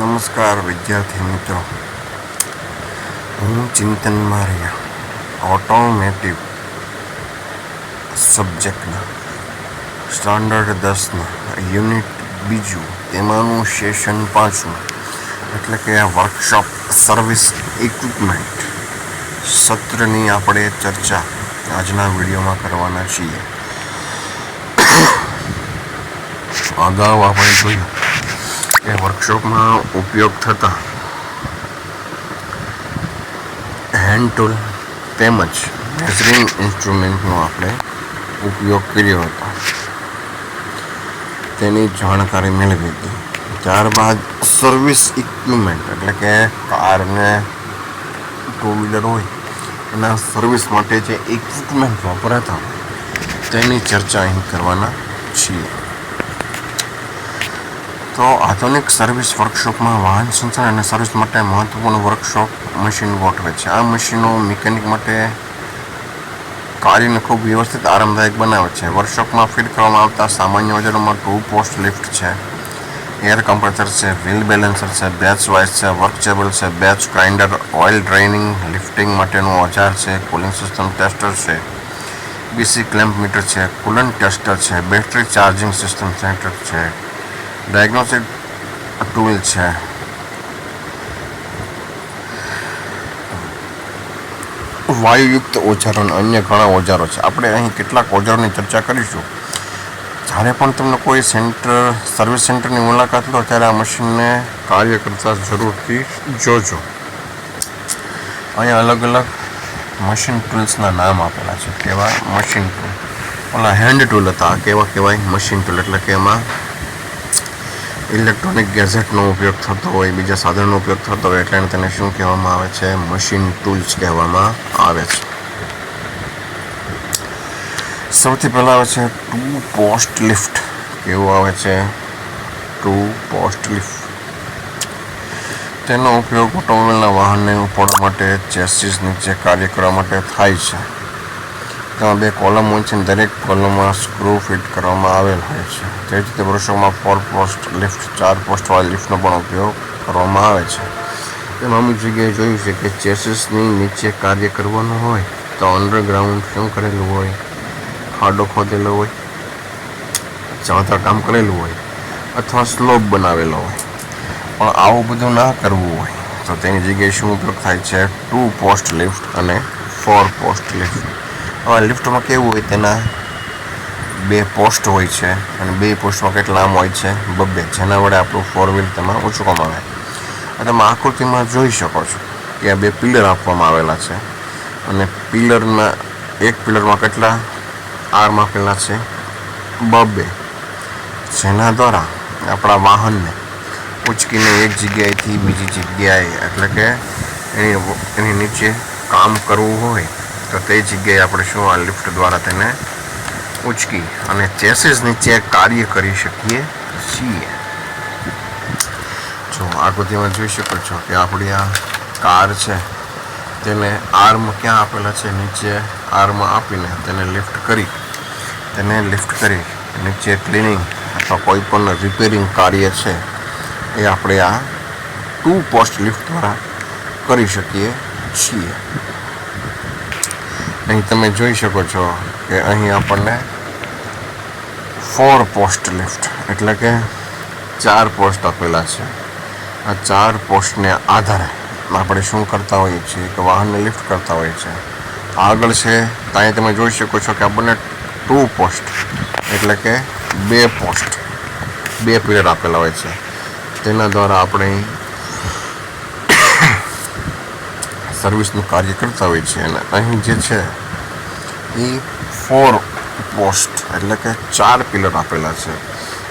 નમસ્કાર વિદ્યાર્થી મિત્રો, હું ચિંતન મારિયા ઓટોમેટિવ સબ્જેક્ટના સ્ટાન્ડર્ડ 10ના યુનિટ 2 તેમાંનું સેશન 5 એટલે કે વર્કશોપ સર્વિસ ઇક્વિપમેન્ટ સત્રની આપણે ચર્ચા આજના વિડીયોમાં કરવાના છીએ. અગાઉ આપણે જોયું કે વર્કશોપમાં ઉપયોગ થતા હેન્ડ ટૂલ તેમજ મેઝરિંગ ઇન્સ્ટ્રુમેન્ટનો આપણે ઉપયોગ કર્યો હતો, તેની જાણકારી મેળવી હતી. ત્યારબાદ સર્વિસ ઇક્વિપમેન્ટ એટલે કે કારને ટુ વ્હીલર હોય એના સર્વિસ માટે જે ઇક્વિપમેન્ટ વપરાતા હોય તેની ચર્ચા અહીં કરવાના છીએ. તો આધુનિક સર્વિસ વર્કશોપમાં વાહન સંચાલન અને સર્વિસ માટે મહત્વપૂર્ણ વર્કશોપ મશીન ગોઠવે છે. આ મશીનો મિકેનિક માટે કાર્યને ખૂબ વ્યવસ્થિત આરામદાયક બનાવે છે. વર્કશોપમાં ફિટ કરવામાં આવતા સામાન્ય ઓજારોમાં 2 પોસ્ટ લિફ્ટ છે, એર કમ્પ્રેસર છે, વ્હીલ બેલેન્સર છે, બેચ વાઇઝ છે, વર્કચેબલ છે, batch grinder, oil draining, lifting માટેનું ઓજાર છે, કુલિંગ સિસ્ટમ ટેસ્ટર છે, બીસી ક્લેમ્પ મીટર છે, કુલન્ટ ટેસ્ટર છે, બેટરી ચાર્જિંગ સિસ્ટમ સેન્ટર છે, ડાયગ્નોસ્ટિક ટૂલ છે, વાયુયુક્ત ઓજારો અને અન્ય ઘણા ઓજારો છે. આપણે અહીં કેટલાક ઓજારોની ચર્ચા કરીશું. જ્યારે પણ તમને કોઈ સર્વિસ સેન્ટરની મુલાકાત લો ત્યારે આ મશીનને કાર્ય કરતા જરૂરથી જોજો. અહીંયા અલગ અલગ મશીન ટૂલ્સના નામ આપેલા છે. કેવા મશીન ટૂલ? ઓલા હેન્ડ ટૂલ હતા, કેવા કહેવાય મશીન ટૂલ, એટલે કે એમાં ઇલેક્ટ્રોનિક ગેજેટનો ઉપયોગ થતો હોય, બીજા સાધનનો ઉપયોગ થતો હોય, એટલે તેને શું કહેવામાં આવે છે? મશીન ટૂલ્સ કહેવામાં આવે છે. સૌથી પહેલાં આવે છે 2 પોસ્ટ લિફ્ટ. કેવું આવે છે? 2 પોસ્ટ લિફ્ટ. તેનો ઉપયોગ ઓટોમોબાઈલના વાહનને ઉપાડવા માટે, ચેસિસ નીચે કાર્ય કરવા માટે થાય છે. તેમાં 2 કોલમ હોય છે, દરેક કોલમમાં સ્ક્રૂ ફિટ કરવામાં આવેલ હોય છે. તે જ રીતે વર્કશોપમાં 4 પોસ્ટ લિફ્ટ, 4 પોસ્ટવાળી લિફ્ટનો પણ ઉપયોગ કરવામાં આવે છે. તેમાં અમુક જગ્યાએ જોયું છે કે ચેસિસની નીચે કાર્ય કરવાનું હોય તો અંડરગ્રાઉન્ડ શું કરેલું હોય? ખાડો ખોદેલો હોય, ચાંતા કામ કરેલું હોય, અથવા સ્લોપ બનાવેલો હોય. પણ આવું બધું ના કરવું હોય તો તેની જગ્યાએ શું ઉપયોગ થાય છે? 2 પોસ્ટ લિફ્ટ અને 4 પોસ્ટ લિફ્ટ. હવે લિફ્ટમાં કેવું હોય? તેના 2 પોસ્ટ હોય છે અને 2 પોસ્ટમાં કેટલા આમ હોય છે? 2, જેના વડે આપણું 4 વ્હીલ તેમાં ઉંચકવામાં આવે. તમે આકૃતિમાં જોઈ શકો છો કે આ 2 પિલર આપવામાં આવેલા છે અને પિલરના એક પિલરમાં કેટલા આર્મ આપેલા છે? 2, જેના દ્વારા આપણા વાહનને ઉચકીને એક જગ્યાએથી બીજી જગ્યાએ, એટલે કે એની નીચે કામ કરવું હોય તો તે જગ્યાએ આપણે શું આ લિફ્ટ દ્વારા તેને ઉચકી અને ચેસિસ નીચે કાર્ય કરી શકીએ છીએ. જો આકૃતિમાં જોઈ શકો છો કે આપણી આ કાર છે, તેને આર્મ ક્યાં આપેલા છે? નીચે આર્મ આપીને તેને લિફ્ટ કરી નીચે ક્લિનિંગ અથવા કોઈ પણ રિપેરિંગ કાર્ય છે એ આપણે આ 2 પોસ્ટ લિફ્ટ દ્વારા કરી શકીએ છીએ. અહીં તમે જોઈ શકો છો કે અહીં આપણને 4 પોસ્ટ લિફ્ટ એટલે કે 4 પોસ્ટ આપેલા છે. આ 4 પોસ્ટને આધારે આપણે શું કરતા હોઈએ છીએ કે વાહનને લિફ્ટ કરતા હોઈએ છીએ. આગળ છે ત્યાં તમે જોઈ શકો છો કે આપણને 2 પોસ્ટ એટલે કે 2 પોસ્ટ, 2 પિલર આપેલા હોય છે. તેના દ્વારા આપણે સર્વિસનું કાર્ય કરતા હોઈએ છીએ. અને અહીં જે છે એ 4 પોસ્ટ એટલે કે 4 પિલર આપેલા છે.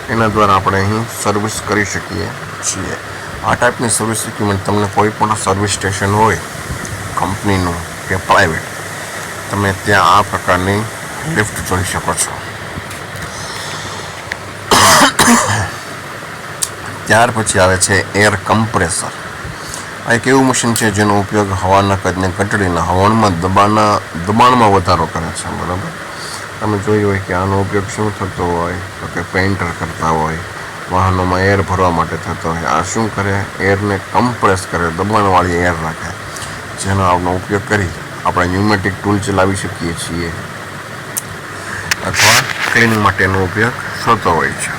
એના દ્વારા આપણે અહીં સર્વિસ કરી શકીએ છીએ. આ ટાઈપની સર્વિસ ઇક્વિપમેન્ટ તમને કોઈ પણ સર્વિસ સ્ટેશન હોય, કંપનીનું કે પ્રાઇવેટ, તમે ત્યાં આ પ્રકારની લિફ્ટ જોઈ શકો છો. ત્યાર પછી આવે છે એર કમ્પ્રેસર. આ એક એવું મશીન છે જેનો ઉપયોગ હવાના કદને ઘટાડીને હવામાનમાં દબાણમાં વધારો કરે છે. બરાબર, તમે જોયું હોય કે આનો ઉપયોગ શું થતો હોય તો કે પેઇન્ટર કરતા હોય, વાહનોમાં એર ભરવા માટે થતો હોય. આ શું કરે, એરને કમ્પ્રેસ કરે, દબાણવાળી એર રાખે, જેનો આપણો ઉપયોગ કરી આપણે ન્યુમેટિક ટૂલ ચલાવી શકીએ છીએ અથવા ક્લિનિંગ માટેનો ઉપયોગ થતો હોય છે.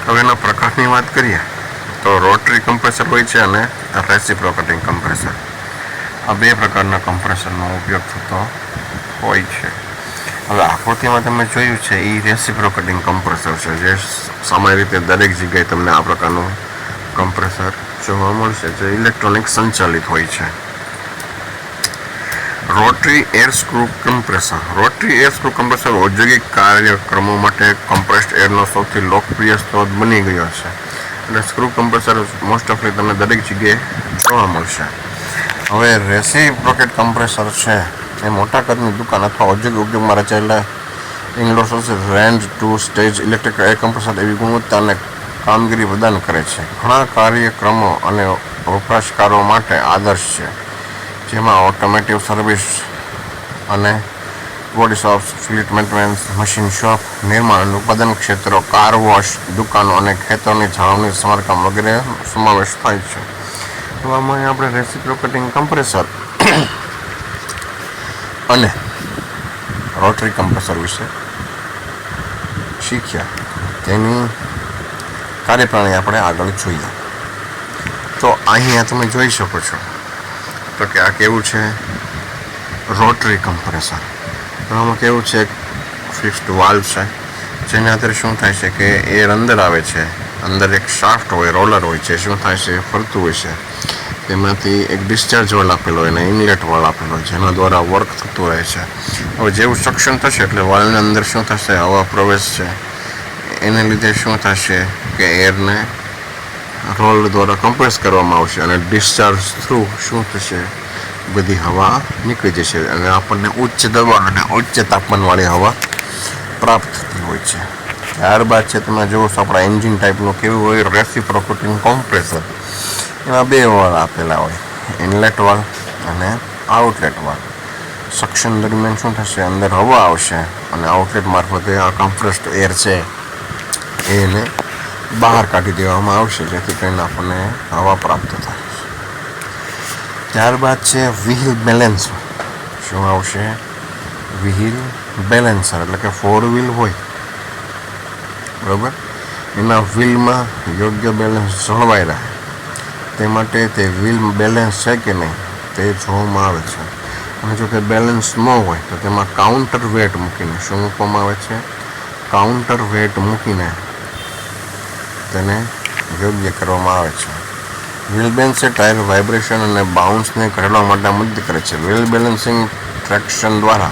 હવે એના પ્રકારની વાત કરીએ તો રોટરી કમ્પ્રેસર હોય છે અને રેસિપ્રોકેટિંગ કમ્પ્રેસર. આ બે પ્રકારના કમ્પ્રેસરનો ઉપયોગ થતો હોય છે. હવે આકૃતિમાં તમે જોયું છે એ રેસિપ્રોકેટિંગ કમ્પ્રેસર છે, જે સામાન્ય રીતે દરેક જગ્યાએ તમને આ પ્રકારનું કમ્પ્રેસર જોવા મળશે, જે ઇલેક્ટ્રોનિક સંચાલિત હોય છે. Rotary air screw compressor. Rotary air screw compressor ઔદ્યોગિક કાર્યક્રમો માટે કમ્પ્રેસ્ડ એરનો સૌથી લોકપ્રિય સ્ત્રોત બની ગયો છે. એટલે સ્ક્રૂ કમ્પ્રેસર મોસ્ટ ઓફલી તમને દરેક જગ્યાએ જોવા મળશે. હવે રેસિપ્રોકેટ કમ્પ્રેસર છે એ મોટા કદની દુકાન અથવા ઔદ્યોગિક ઉપયોગમાં રચાયેલા indoor range two stage electric air compressor એવી ગુણવત્તા અને કામગીરી પ્રદાન કરે છે. ઘણા કાર્યક્રમો અને વપરાશકારો માટે આદર્શ છે, જેમાં ઓટોમેટિવ સર્વિસ અને body shops, fleet maintenance, machine shop, નિર્માણ અને ઉત્પાદન ક્ષેત્રો, કાર વોશ, દુકાનો અને ખેતરોની જાળવણી, સમારકામ વગેરે સમાવેશ થાય છે. તો આમાં આપણે રેસિપ્રોકેટિંગ કમ્પ્રેસર અને રોટરી કમ્પ્રેસર વિશે શીખ્યા. તેની કાર્યપ્રણાલી આપણે આગળ જોઈએ. તો અહીંયા તમે જોઈ શકો છો તો કે આ કેવું છે, રોટરી કમ્પ્રેસર. આમાં કેવું છે, ફિક્સ્ડ વાલ્વ છે, જેના આધારે શું થાય છે કે એર અંદર આવે છે, અંદર એક શાફ્ટ હોય, રોલર હોય છે, શું થાય છે, ફરતું હોય છે, તેમાંથી એક ડિસ્ચાર્જ વાલ આપેલો હોય અને ઇનલેટ વાલ આપેલો હોય, જેના દ્વારા વર્ક થતું રહે છે. હવે જેવું સક્શન થશે એટલે વાલ્વની અંદર શું થશે, હવા પ્રવેશ છે, એને લીધે શું થશે કે એરને રોલ દ્વારા કમ્પ્રેસ કરવામાં આવશે અને ડિસ્ચાર્જ થ્રુ શું થશે, બધી હવા નીકળી જશે અને આપણને ઉચ્ચ દબાણ અને ઉચ્ચ તાપમાનવાળી હવા પ્રાપ્ત થતી હોય છે. ત્યારબાદ છે તમે જુઓ છો આપણા એન્જિન ટાઈપનું કેવું હોય, રેસિપ્રોકેટિંગ કમ્પ્રેસર. એમાં બે વાલ આપેલા હોય, ઇનલેટ વાલ અને આઉટલેટ વાલ. સક્શન દરમિયાન શું થશે, અંદર હવા આવશે અને આઉટલેટ મારફતે આ કમ્પ્રેસ્ડ એર છે એને બહાર કાઢી દેવામાં આવશે, જેથી કરીને આપણને હવા પ્રાપ્ત થાય. ત્યારબાદ છે વ્હીલ બેલેન્સર. શું આવશે, વ્હીલ બેલેન્સર, એટલે કે 4 વ્હીલ હોય બરાબર, એના વ્હીલમાં યોગ્ય બેલેન્સ જળવાઈ રહે તે માટે તે વ્હીલ બેલેન્સ છે કે નહીં તે જોવામાં આવે છે. અને જો તે બેલેન્સ ન હોય તો તેમાં કાઉન્ટર વેટ મૂકીને શું મૂકવામાં આવે છે, કાઉન્ટર વેટ મૂકીને તેને યોગ્ય કરવામાં આવે છે. વ્હીલ બેલેન્સ ટાયર વાઇબ્રેશન અને બાઉન્સને ઘટાડવા માટે મદદ કરે છે. વ્હીલ બેલેન્સિંગ ટ્રેક્શન દ્વારા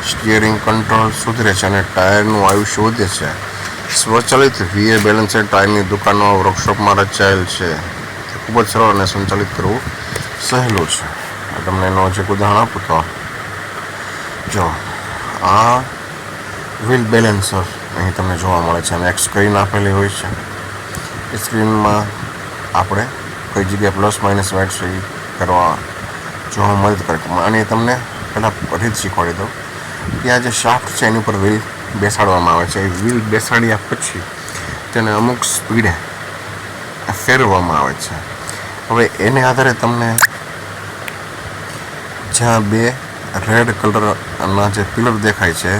સ્ટીયરિંગ કંટ્રોલ સુધરે છે અને ટાયરનું આયુષ્ય વધે છે. સ્વચાલિત વ્હીલ બેલેન્સર ટાયરની દુકાનો, વર્કશોપમાં રચાયેલ છે. તે ખૂબ જ સરળ અને સંચાલિત કરવું સહેલું છે. તમને એનું હજી ઉદાહરણ આપું તો જો આ વ્હીલ બેલેન્સર અહીં તમને જોવા મળે છે અને એક સ્ક્રીન આપેલી હોય છે. એ સ્ક્રીનમાં આપણે કઈ જગ્યાએ પ્લસ માઇનસ વેટ સહી કરવા જોવા મદદ કરે. અને તમને પહેલાં રીત શીખવાડી દઉં કે આ જે શાફ્ટ છે એની ઉપર વ્હીલ બેસાડવામાં આવે છે. એ વ્હીલ બેસાડ્યા પછી તેને અમુક સ્પીડે ફેરવવામાં આવે છે. હવે એને આધારે તમને જ્યાં બે રેડ કલરના જે પિલર દેખાય છે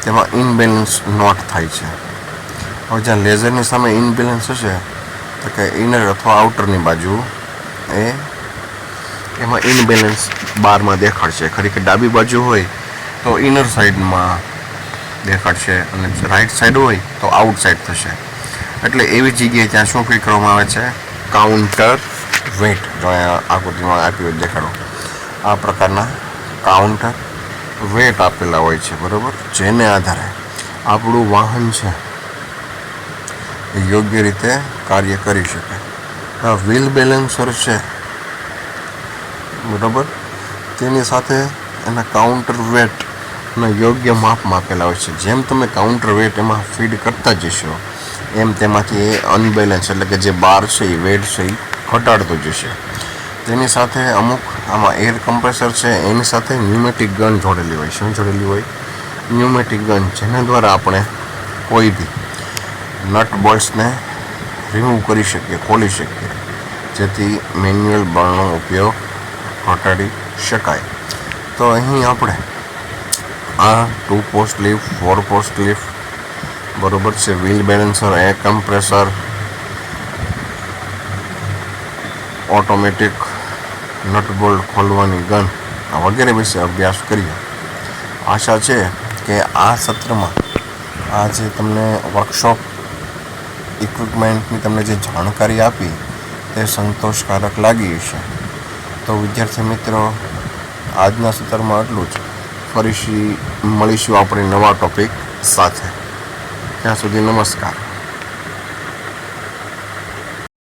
તેમાં ઇનબેલેન્સ નોટ થાય છે. હવે જ્યાં લેઝરની સામે ઇનબેલેન્સ હશે તો કે ઇનર અથવા આઉટરની બાજુ એમાં ઇનબેલેન્સ બારમાં દેખાડશે. ખરી કે ડાબી બાજુ હોય તો ઇનર સાઈડમાં દેખાડશે અને રાઈટ સાઈડ હોય તો આઉટ સાઈડ થશે. એટલે એવી જગ્યાએ ત્યાં શું ફિટ કરવામાં આવે છે, કાઉન્ટર વેટ. જો આકૃતિમાં આપ્યું દેખાડો, આ પ્રકારના કાઉન્ટર વેટ આપેલા હોય છે બરાબર, જેને આધારે આપણું વાહન છે એ યોગ્ય રીતે કાર્ય કરી શકે. આ વ્હીલ બેલેન્સર છે બરાબર, તેની સાથે એના કાઉન્ટર વેટના યોગ્ય માપમાં આપેલા હોય છે. જેમ તમે કાઉન્ટર વેટ એમાં ફીડ કરતા જશો એમ તેમાંથી એ અનબેલેન્સ એટલે કે જે બાર છે એ વેટ છે એ ઘટાડતો જશે. તેની સાથે અમુક આમાં એર કમ્પ્રેસર છે એની સાથે ન્યુમેટિક ગન જોડેલી હોય. શું જોડેલી હોય, ન્યુમેટિક ગન, જેના દ્વારા આપણે કોઈ બી નટ બોલ્ટ્સને રિમૂવ કરી શકીએ, ખોલી શકીએ, જેથી મેન્યુઅલ બળનો ઉપયોગ ઘટાડી શકાય. તો અહીં આપણે આ 2 પોસ્ટ લિફ્ટ, 4 પોસ્ટ લિફ્ટ, બરોબર છે, wheel balancer, air compressor, automatic nut bolt ખોલવાની ગન વગેરે વિશે અભ્યાસ કરીએ. આશા છે કે આ સત્રમાં આ જે તમને વર્કશોપ ઇક્વિપમેન્ટની તમને જે જાણકારી આપી તે સંતોષકારક લાગી હશે. તો વિદ્યાર્થી મિત્રો, આજના સત્રમાં આટલું જ. ફરીથી મળીશું આપણે નવા ટોપિક સાથે. ત્યાં સુધી નમસ્કાર.